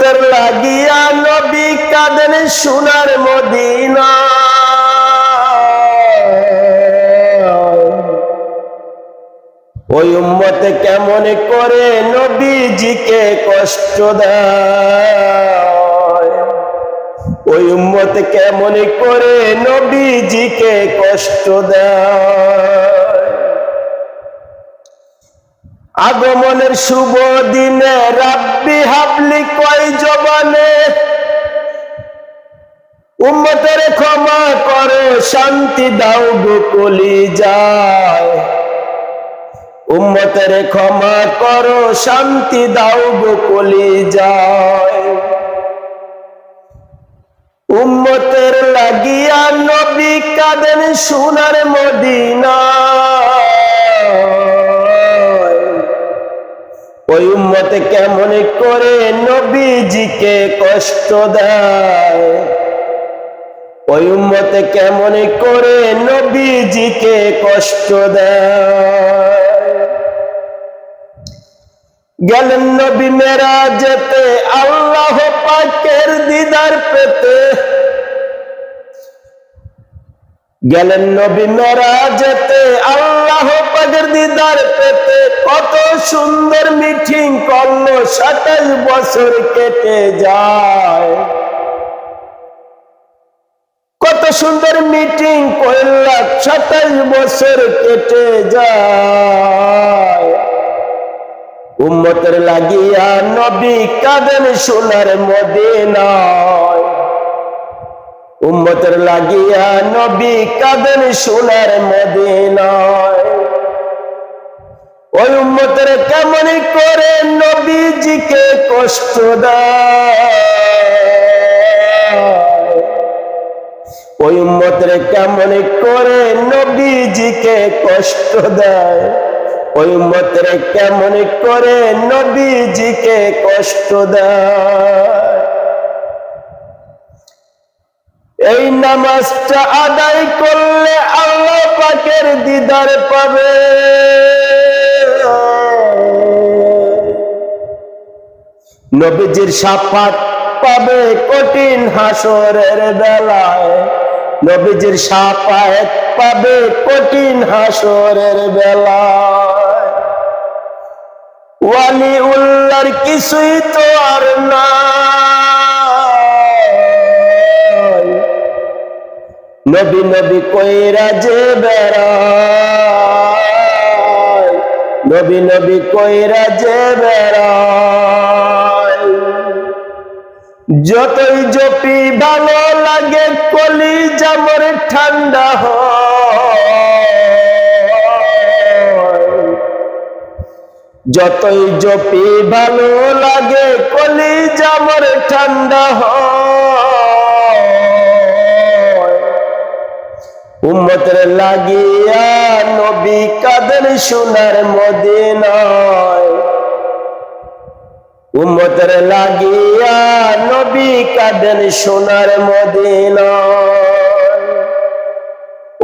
উম্মতের লাগিয়া নবী কাঁদেন সোনার মদিনা। ওই উম্মতে কেমন করে নবীজিকে কষ্ট দেয়, ওই উম্মতে কেমন করে নবীজিকে কষ্ট দেয়। আগমনের শুভ দিনে রাব্বি হাবলি কয় জবানে, উম্মতের ক্ষমা করো শান্তি দাও গো কলিজায়। উম্মতের ক্ষমা করো শান্তি দাও গো কলিজায়। উম্মতের লাগিয়া নবী কাঁদেন সোনার মদিনা। ওই উম্মতে কেমন করে নবীজিকে কষ্ট দেয়, ওই উম্মতে কেমন করে নবীজিকে কষ্ট দেয়। গেলেন নবী মেরাজেতে আল্লাহ পাকের দিদার পেতে, গেলেন নবী মেরাজেতে আল্লাহ পাকের দিদার পেতে। কত সুন্দর মিটিং করলো 27 বছর কেটে যায়, কত সুন্দর মিটিং করলো 27 বছর কেটে যায়। উম্মতের লাগিয়া নবী কাঁদেন সোনার মদিনায়। উম্মতের লাগিয়া নবী কাঁদেন সোনার মদিনায়। ওই উম্মতের কেমন করে নবীজিকে কষ্ট দেয়, ওই উম্মতের কেমন করে নবীজিকে কষ্ট দেয়, ওই উম্মতের কেমন করে নবীজিকে কষ্ট দেয়। এই নামাজটা আদায় করলে আল্লাহ পাকের দিদার পাবে। নবীজির শাফাত পাবে কঠিন হাসরের বেলায়, নবীজির শাফাত পাবে কঠিন হাসরের বেলায়। ওয়ালিউল্লাহর কিছুই তো আর নাই, নবী নবী কইরা যে বেড়ায়, নবী নবী কইরা যে বেড়ায়। যতই জপি ভালো লাগে কলিজা মোর ঠান্ডা হয়, যতই জপি ভালো লাগে কলিজা মোর ঠান্ডা হয়। উম্মতের লাগিয়া নবী কাঁদেন সোনার মদিনায়। উম্মতের লাগিয়া নবী কাঁদেন সোনার মদিনায়।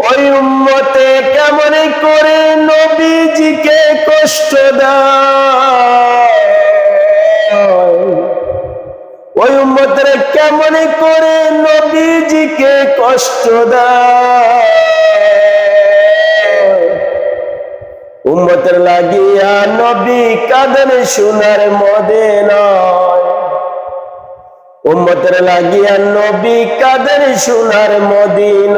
ওই উম্মতে কেমন করে নবীজিকে কষ্ট দেয়, ওই উম্মতের কেমন করে নবীজিকে কষ্ট দেয়। উম্মতের লাগিয়া নবী কাঁদেন সোনার মদিনায়। উম্মতের লাগিয়া নবী কাঁদেন সোনার মদিনায়।